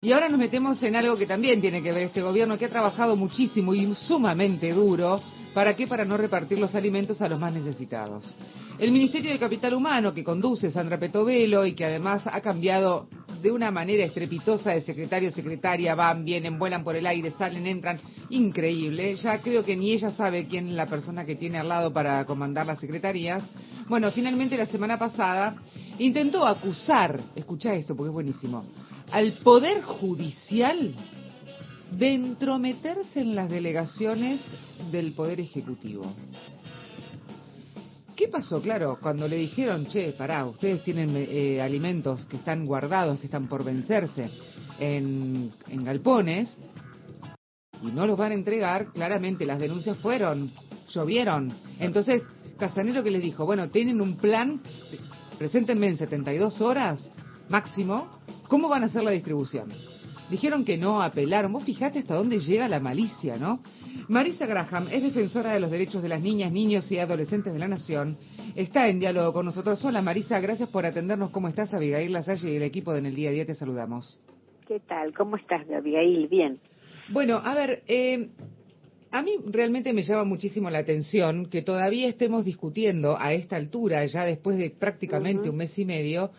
Y ahora nos metemos en algo que también tiene que ver este gobierno, que ha trabajado muchísimo y sumamente duro. ¿Para qué? Para no repartir los alimentos a los más necesitados. El Ministerio de Capital Humano, que conduce Sandra Petovelo y que además ha cambiado de una manera estrepitosa de secretario, secretaria, van, vienen, vuelan por el aire, salen, entran, increíble. Ya creo que ni ella sabe quién es la persona que tiene al lado para comandar las secretarías. Bueno, finalmente la semana pasada intentó acusar, escuchá esto porque es buenísimo, al Poder Judicial de entrometerse en las delegaciones del Poder Ejecutivo. ¿Qué pasó? Claro, cuando le dijeron, che, pará, ustedes tienen alimentos que están guardados, que están por vencerse en galpones, y no los van a entregar, claramente las denuncias llovieron. Entonces, Casanero que les dijo, bueno, tienen un plan, preséntenme en 72 horas máximo, ¿cómo van a hacer la distribución? Dijeron que no, apelaron. Vos fijate hasta dónde llega la malicia, ¿no? Marisa Graham es defensora de los derechos de las niñas, niños y adolescentes de la Nación. Está en diálogo con nosotros. Hola Marisa, gracias por atendernos. ¿Cómo estás? Abigail Lasalle y el equipo de En el Día a Día te saludamos. ¿Qué tal? ¿Cómo estás, Abigail? Bien. Bueno, a ver, a mí realmente me llama muchísimo la atención que todavía estemos discutiendo a esta altura, ya después de prácticamente un mes y medio,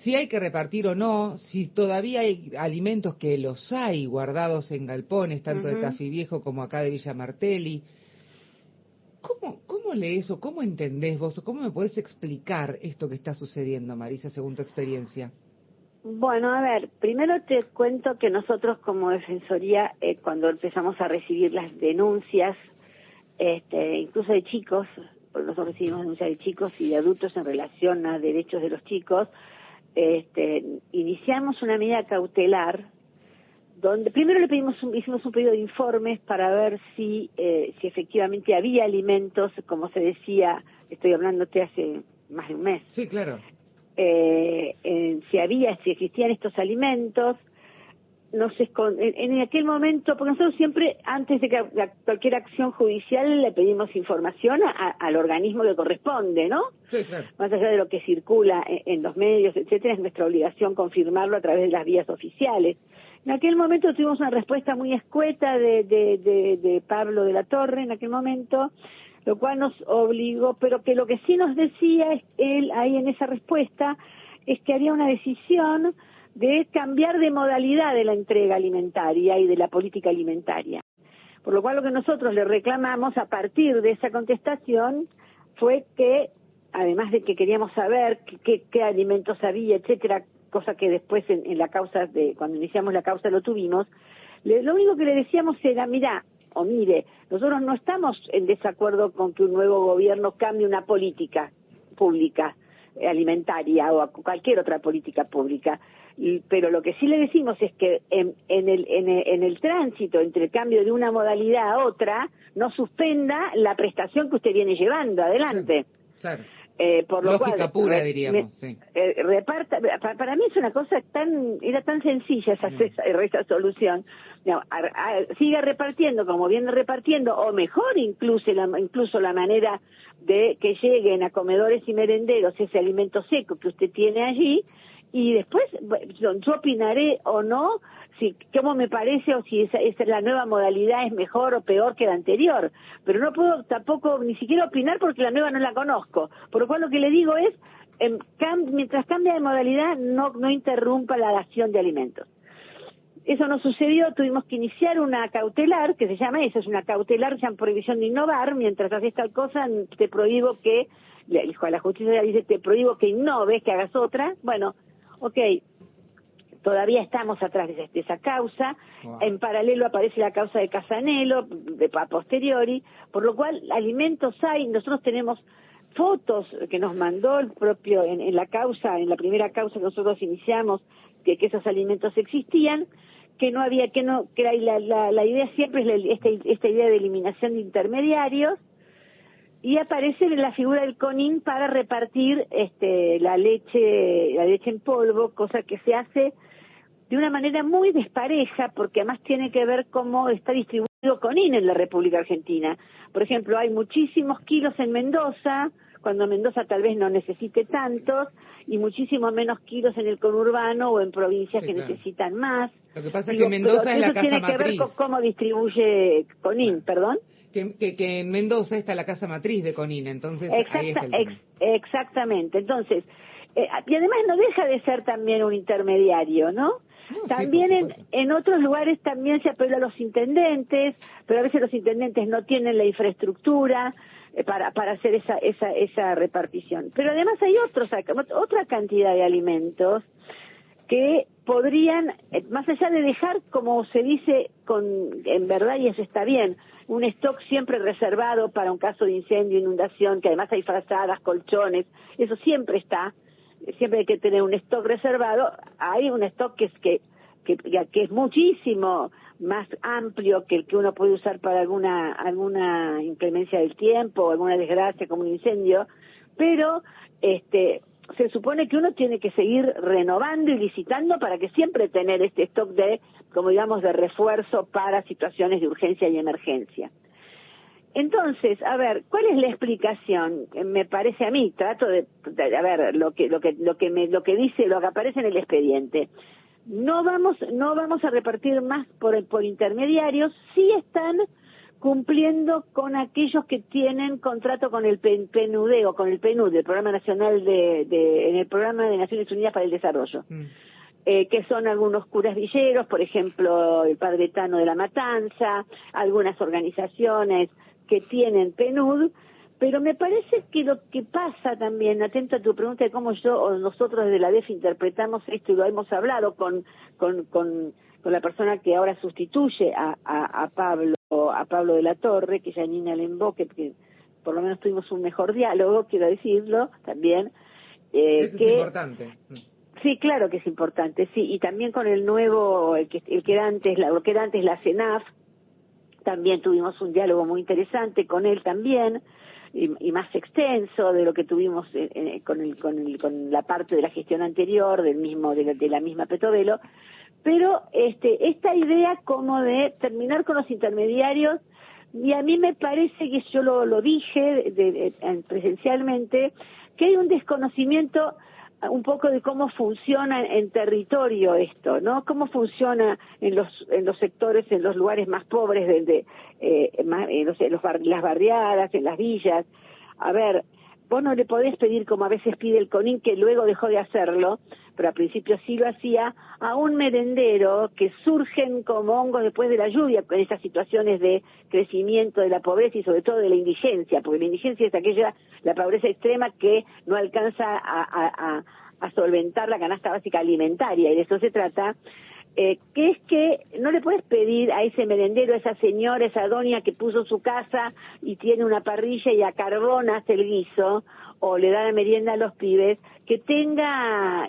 si hay que repartir o no, si todavía hay alimentos que los hay guardados en galpones, tanto de Tafí Viejo como acá de Villa Martelli. ¿Cómo lees o cómo entendés vos o cómo me podés explicar esto que está sucediendo, Marisa, según tu experiencia? Bueno, a ver, primero te cuento que nosotros como Defensoría, cuando empezamos a recibir las denuncias, incluso de chicos, porque nosotros recibimos denuncias de chicos y de adultos en relación a derechos de los chicos, iniciamos una medida cautelar donde primero hicimos un pedido de informes para ver si efectivamente había alimentos, como se decía, estoy hablándote hace más de un mes. Sí, claro. Si existían estos alimentos, en aquel momento, porque nosotros siempre, antes de cualquier acción judicial, le pedimos información al organismo que corresponde, ¿no? Sí, claro. Más allá de lo que circula en los medios, etcétera, es nuestra obligación confirmarlo a través de las vías oficiales. En aquel momento tuvimos una respuesta muy escueta de Pablo de la Torre, en aquel momento, lo cual nos obligó, pero que lo que sí nos decía él ahí en esa respuesta es que había una decisión de cambiar de modalidad de la entrega alimentaria y de la política alimentaria. Por lo cual lo que nosotros le reclamamos a partir de esa contestación fue que, además de que queríamos saber qué alimentos había, etcétera, cosa que después en la causa, cuando iniciamos la causa lo tuvimos, lo único que le decíamos era, mire, nosotros no estamos en desacuerdo con que un nuevo gobierno cambie una política pública alimentaria o cualquier otra política pública, pero lo que sí le decimos es que en el tránsito entre el cambio de una modalidad a otra no suspenda la prestación que usted viene llevando adelante. Claro. Por lo lógica cual, pura, diríamos. Sí. Para mí es una cosa era tan sencilla esa solución. Siga repartiendo como viene repartiendo, o mejor incluso la manera de que lleguen a comedores y merenderos ese alimento seco que usted tiene allí, y después yo opinaré o no cómo me parece o si esa la nueva modalidad es mejor o peor que la anterior, pero no puedo tampoco ni siquiera opinar porque la nueva no la conozco, por lo cual lo que le digo es mientras cambia de modalidad no interrumpa la dación de alimentos. Eso no sucedió, tuvimos que iniciar una cautelar, que se llama eso, es una cautelar, se llama prohibición de innovar, mientras haces tal cosa te prohíbo que, a la justicia le dice, te prohíbo que innoves, que hagas otra. Bueno, ok, todavía estamos atrás de esa causa. Wow. En paralelo aparece la causa de Casanelo, a posteriori, por lo cual alimentos hay, nosotros tenemos fotos que nos mandó el propio, en la primera causa que nosotros iniciamos, que esos alimentos existían, que no había, que la idea siempre es esta idea de eliminación de intermediarios, y aparece en la figura del CONIN para repartir la leche en polvo, cosa que se hace de una manera muy despareja, porque además tiene que ver cómo está distribuido CONIN en la República Argentina. Por ejemplo, hay muchísimos kilos en Mendoza, cuando Mendoza tal vez no necesite tantos, y muchísimo menos kilos en el conurbano o en provincias que necesitan más. Lo que pasa es que Mendoza es la casa matriz. Eso tiene que ver con cómo distribuye CONIN, perdón. Que en Mendoza está la casa matriz de CONIN, entonces ahí está el tema. Exactamente, entonces, y además no deja de ser también un intermediario, ¿no? También en otros lugares también se apela a los intendentes, pero a veces los intendentes no tienen la infraestructura para hacer esa repartición. Pero además hay otra cantidad de alimentos que podrían, más allá de dejar, como se dice en verdad, y eso está bien, un stock siempre reservado para un caso de incendio, inundación, que además hay frazadas, colchones, eso siempre está. Siempre hay que tener un stock reservado. Hay un stock que es muchísimo más amplio que el que uno puede usar para alguna inclemencia del tiempo o alguna desgracia como un incendio, pero se supone que uno tiene que seguir renovando y licitando para que siempre tener este stock de refuerzo para situaciones de urgencia y emergencia. Entonces, a ver, ¿cuál es la explicación? Me parece a mí, trato de a ver lo que dice, lo que aparece en el expediente. No vamos a repartir más por intermediarios, sí están cumpliendo con aquellos que tienen contrato con el PNUD o con el PNUD, el Programa Nacional en el Programa de Naciones Unidas para el Desarrollo. Que son algunos curas villeros, por ejemplo, el Padre Tano de la Matanza, algunas organizaciones que tienen PNUD, pero me parece que lo que pasa también, atento a tu pregunta de cómo yo o nosotros desde la DEF interpretamos esto, y lo hemos hablado con la persona que ahora sustituye a Pablo de la Torre, que es Janina Lembó, que por lo menos tuvimos un mejor diálogo, quiero decirlo también. Eso es importante. Sí, claro que es importante, sí, y también con el nuevo, lo que era antes la CENAF, también tuvimos un diálogo muy interesante con él también, y más extenso de lo que tuvimos con la parte de la gestión anterior de la misma Petovelo, pero esta idea como de terminar con los intermediarios, y a mí me parece que yo lo dije presencialmente, que hay un desconocimiento un poco de cómo funciona en territorio esto, ¿no? Cómo funciona en los sectores, en los lugares más pobres, las barriadas, en las villas. A ver, vos no le podés pedir, como a veces pide el CONIN, que luego dejó de hacerlo, pero al principio sí lo hacía, a un merendero que surgen como hongos después de la lluvia, con esas situaciones de crecimiento de la pobreza y sobre todo de la indigencia, porque la indigencia es la pobreza extrema que no alcanza a solventar la canasta básica alimentaria, y de eso se trata, que es que no le puedes pedir a ese merendero, a esa señora, a esa doña que puso su casa y tiene una parrilla y a carbón hace el guiso, o le da la merienda a los pibes, que tenga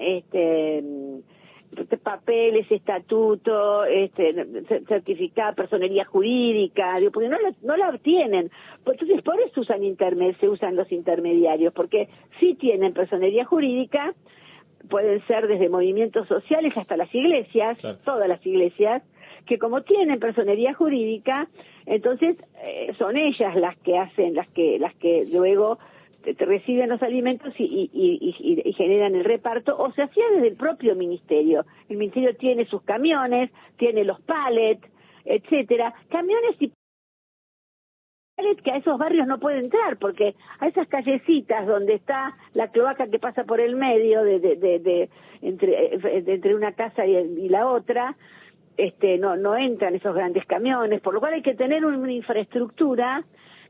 papeles, estatuto, certificado, personería jurídica, porque no la obtienen. Entonces por eso se usan los intermediarios, porque sí tienen personería jurídica, pueden ser desde movimientos sociales hasta las iglesias, claro. Todas las iglesias, que como tienen personería jurídica, entonces son ellas las que luego reciben los alimentos y generan el reparto, o se hacía desde el propio ministerio. El ministerio tiene sus camiones, tiene los pallets, etcétera, camiones y que a esos barrios no puede entrar, porque a esas callecitas donde está la cloaca que pasa por el medio entre una casa y la otra, no entran esos grandes camiones, por lo cual hay que tener una infraestructura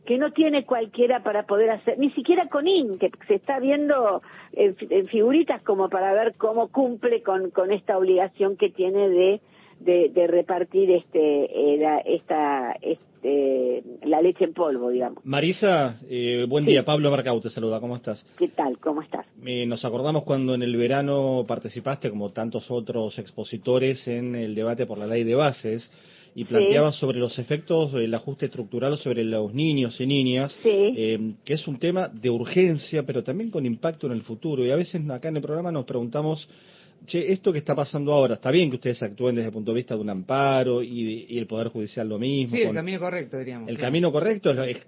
que no tiene cualquiera para poder hacer, ni siquiera CONIN, que se está viendo en figuritas como para ver cómo cumple con esta obligación que tiene de repartir la leche en polvo, digamos. Marisa, buen día. Pablo Marcau te saluda, ¿cómo estás? ¿Qué tal? ¿Cómo estás? Nos acordamos cuando en el verano participaste, como tantos otros expositores, en el debate por la ley de bases, y planteabas sobre los efectos del ajuste estructural sobre los niños y niñas, que es un tema de urgencia, pero también con impacto en el futuro. Y a veces acá en el programa nos preguntamos, esto que está pasando ahora, está bien que ustedes actúen desde el punto de vista de un amparo y el Poder Judicial lo mismo. Sí, el camino correcto, diríamos. El camino correcto es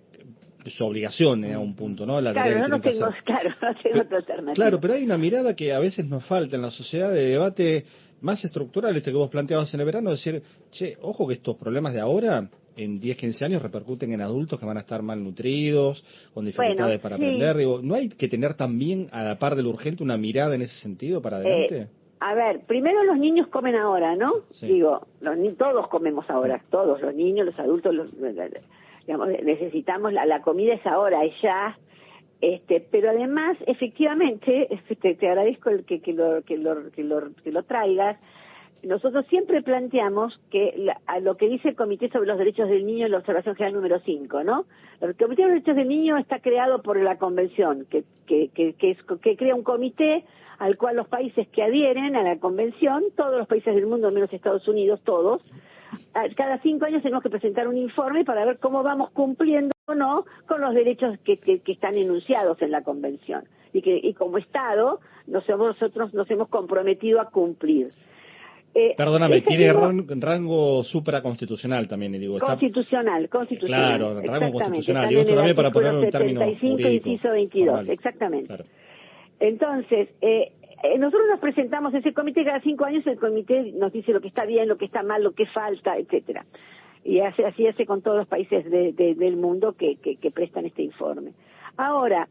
su obligación a un punto, ¿no? La tarea Claro, que no tienen que tengo, hacer. claro, no tengo otra alternativa. Claro, pero hay una mirada que a veces nos falta en la sociedad de debate más estructural, que vos planteabas en el verano, decir, che, ojo que estos problemas de ahora, en 10, 15 años, repercuten en adultos que van a estar malnutridos, con dificultades para sí. aprender. Digo, ¿no hay que tener también, a la par de lo urgente, una mirada en ese sentido para adelante? A ver, primero los niños comen ahora, ¿no? Sí. Digo, todos comemos ahora, todos, los niños, los adultos, digamos, necesitamos, la comida es ahora, es ya, pero además, efectivamente, te agradezco que lo traigas. Nosotros siempre planteamos que a lo que dice el Comité sobre los Derechos del Niño en la Observación General número 5, ¿no? El Comité sobre los Derechos del Niño está creado por la Convención, que crea un comité al cual los países que adhieren a la Convención, todos los países del mundo, menos Estados Unidos, todos, cada 5 años tenemos que presentar un informe para ver cómo vamos cumpliendo o no con los derechos que están enunciados en la Convención. Y como Estado, nosotros nos hemos comprometido a cumplir. Perdóname, tiene rango supraconstitucional también, digo. Constitucional. Claro, rango constitucional. Digo esto también para ponerlo en términos 75, jurídicos. inciso 22, formales. exactamente. Claro. Entonces, nosotros nos presentamos a ese comité cada 5 años, el comité nos dice lo que está bien, lo que está mal, lo que falta, etcétera. Y así hace con todos los países del mundo que prestan este informe. Ahora,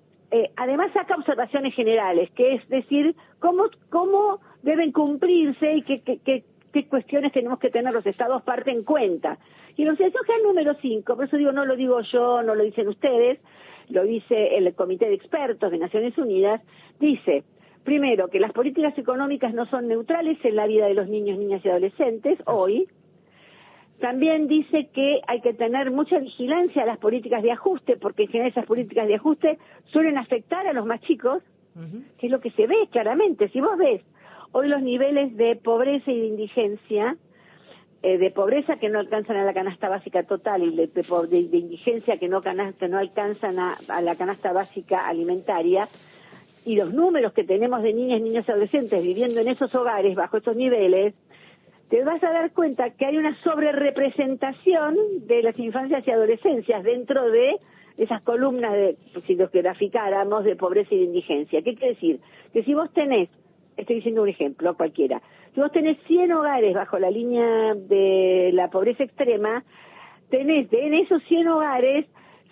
además saca observaciones generales, que es decir, cómo deben cumplirse y qué cuestiones tenemos que tener los Estados parte en cuenta. Y la Observación General número 5, por eso digo, no lo digo yo, no lo dicen ustedes, lo dice el Comité de Expertos de Naciones Unidas, dice, primero, que las políticas económicas no son neutrales en la vida de los niños, niñas y adolescentes, hoy. También dice que hay que tener mucha vigilancia a las políticas de ajuste, porque en general esas políticas de ajuste suelen afectar a los más chicos, que es lo que se ve claramente. Si vos ves hoy los niveles de pobreza y de indigencia, de pobreza que no alcanzan a la canasta básica total y de indigencia que no alcanzan a la canasta básica alimentaria, y los números que tenemos de niñas, niños y adolescentes viviendo en esos hogares bajo esos niveles, te vas a dar cuenta que hay una sobrerepresentación de las infancias y adolescencias dentro de esas columnas, si los graficáramos, de pobreza y de indigencia. ¿Qué quiere decir? Que si vos tenés, estoy diciendo un ejemplo cualquiera, si vos tenés 100 hogares bajo la línea de la pobreza extrema, tenés en esos 100 hogares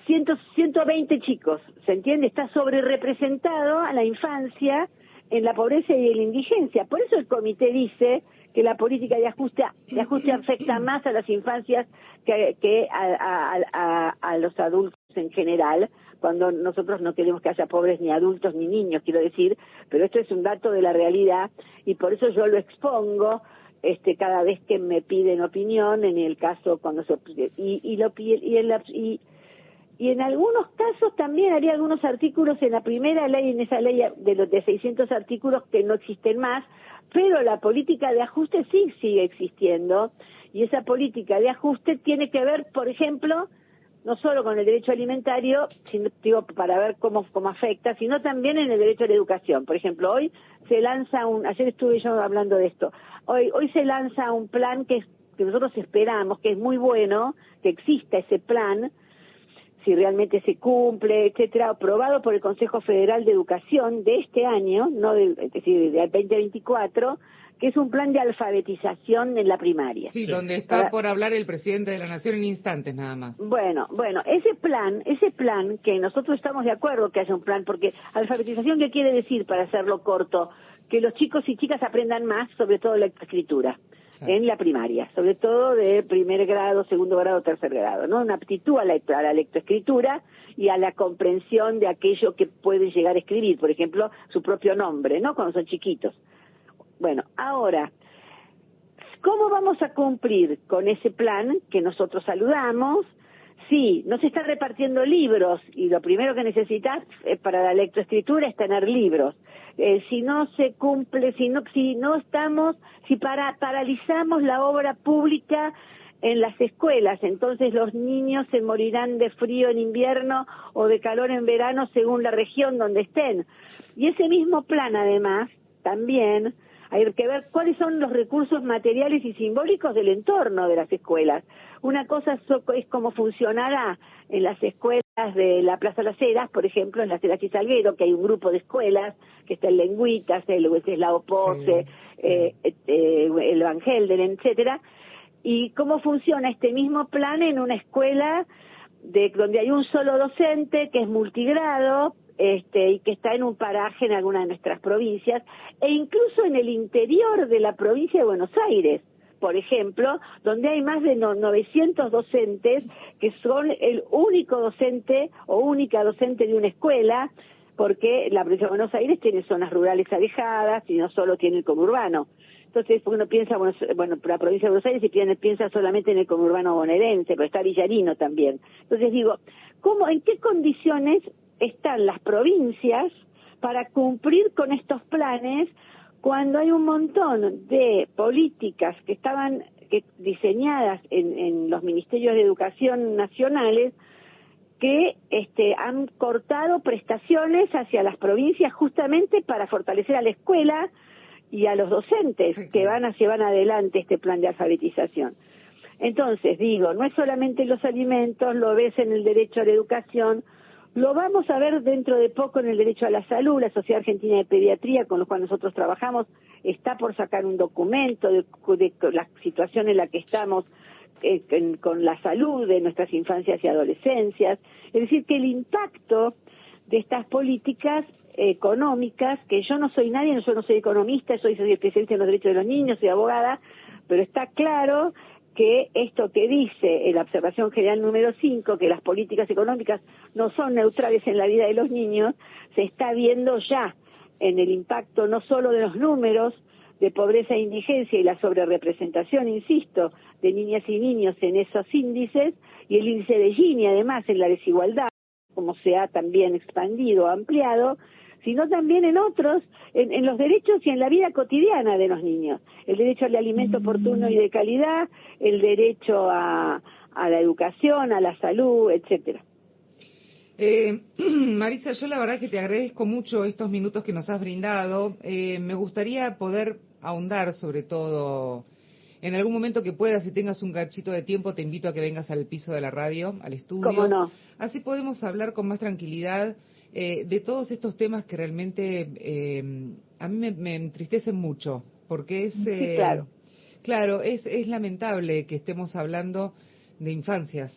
120 chicos, ¿se entiende? Está sobrerepresentado a la infancia en la pobreza y en la indigencia. Por eso el comité dice que la política de ajuste afecta más a las infancias que a los adultos en general, cuando nosotros no queremos que haya pobres ni adultos ni niños, quiero decir, pero esto es un dato de la realidad y por eso yo lo expongo cada vez que me piden opinión, en el caso cuando y en algunos casos también haría algunos artículos en la primera ley, en esa ley de 600 artículos que no existen más, pero la política de ajuste sí sigue existiendo, y esa política de ajuste tiene que ver, por ejemplo, no solo con el derecho alimentario, sino, digo, para ver cómo afecta, sino también en el derecho a la educación. Por ejemplo, hoy se lanza ayer estuve yo hablando de esto, hoy se lanza un plan que nosotros esperamos, que es muy bueno, que exista ese plan, si realmente se cumple, etcétera, aprobado por el Consejo Federal de Educación de este año, es decir, del 2024, que es un plan de alfabetización en la primaria. Sí, donde está por hablar el presidente de la Nación en instantes nada más. Bueno, ese plan que nosotros estamos de acuerdo que haya un plan, porque alfabetización, ¿qué quiere decir, para hacerlo corto? Que los chicos y chicas aprendan más, sobre todo lectoescritura. En la primaria, sobre todo de primer grado, segundo grado, tercer grado, ¿no? Una aptitud a la lectoescritura y a la comprensión de aquello que pueden llegar a escribir, por ejemplo, su propio nombre, ¿no? Cuando son chiquitos. Bueno, ahora, ¿cómo vamos a cumplir con ese plan que nosotros saludamos? Sí, no se están repartiendo libros y lo primero que necesitas para la lectoescritura es tener libros. Si no se cumple, si paralizamos la obra pública en las escuelas, entonces los niños se morirán de frío en invierno o de calor en verano según la región donde estén. Y ese mismo plan, además, también Hay que ver cuáles son los recursos materiales y simbólicos del entorno de las escuelas. Una cosa es cómo funcionará en las escuelas de la Plaza Las Heras, por ejemplo, en las Heras y Salguero, que hay un grupo de escuelas, que está el Lengüitas, el Wenceslao Pose, el Van Helden, etcétera, y cómo funciona este mismo plan en una escuela donde hay un solo docente que es multigrado, y que está en un paraje en alguna de nuestras provincias, e incluso en el interior de la provincia de Buenos Aires, por ejemplo, donde hay más de 900 docentes que son el único docente o única docente de una escuela, porque la provincia de Buenos Aires tiene zonas rurales alejadas y no solo tiene el conurbano. Entonces uno piensa, bueno, la provincia de Buenos Aires y piensa solamente en el conurbano bonaerense, pero está Villarino también. Entonces digo, ¿en qué condiciones están las provincias para cumplir con estos planes cuando hay un montón de políticas que estaban diseñadas en los ministerios de educación nacionales que han cortado prestaciones hacia las provincias justamente para fortalecer a la escuela y a los docentes que llevan adelante este plan de alfabetización? Entonces, digo, no es solamente los alimentos, lo ves en el derecho a la educación, lo vamos a ver dentro de poco en el derecho a la salud. La Sociedad Argentina de Pediatría, con la cual nosotros trabajamos, está por sacar un documento de la situación en la que estamos con la salud de nuestras infancias y adolescencias. Es decir, que el impacto de estas políticas económicas, que yo no soy nadie, yo no soy economista, soy especialista en los derechos de los niños, soy abogada, pero está claro que esto que dice en la observación general número 5, que las políticas económicas no son neutrales en la vida de los niños, se está viendo ya en el impacto no solo de los números de pobreza e indigencia y la sobrerepresentación, insisto, de niñas y niños en esos índices, y el índice de Gini, además, en la desigualdad, como se ha también expandido, ampliado, sino también en otros, en los derechos y en la vida cotidiana de los niños. El derecho al alimento oportuno y de calidad, el derecho a la educación, a la salud, etcétera. Marisa, yo la verdad que te agradezco mucho estos minutos que nos has brindado. Me gustaría poder ahondar sobre todo, en algún momento que puedas, si tengas un cachito de tiempo, te invito a que vengas al piso de la radio, al estudio. ¿Cómo no? Así podemos hablar con más tranquilidad de todos estos temas que realmente a mí me entristecen mucho, porque es... sí, claro. Claro, es lamentable que estemos hablando de infancias,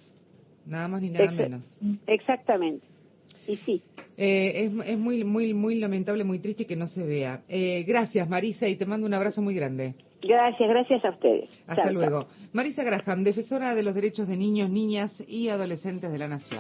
nada más ni nada menos. Exactamente, y sí. Es muy lamentable, muy triste que no se vea. Gracias, Marisa, y te mando un abrazo muy grande. Gracias a ustedes. Hasta Chao, luego. chao. Marisa Graham, defensora de los derechos de niños, niñas y adolescentes de la Nación.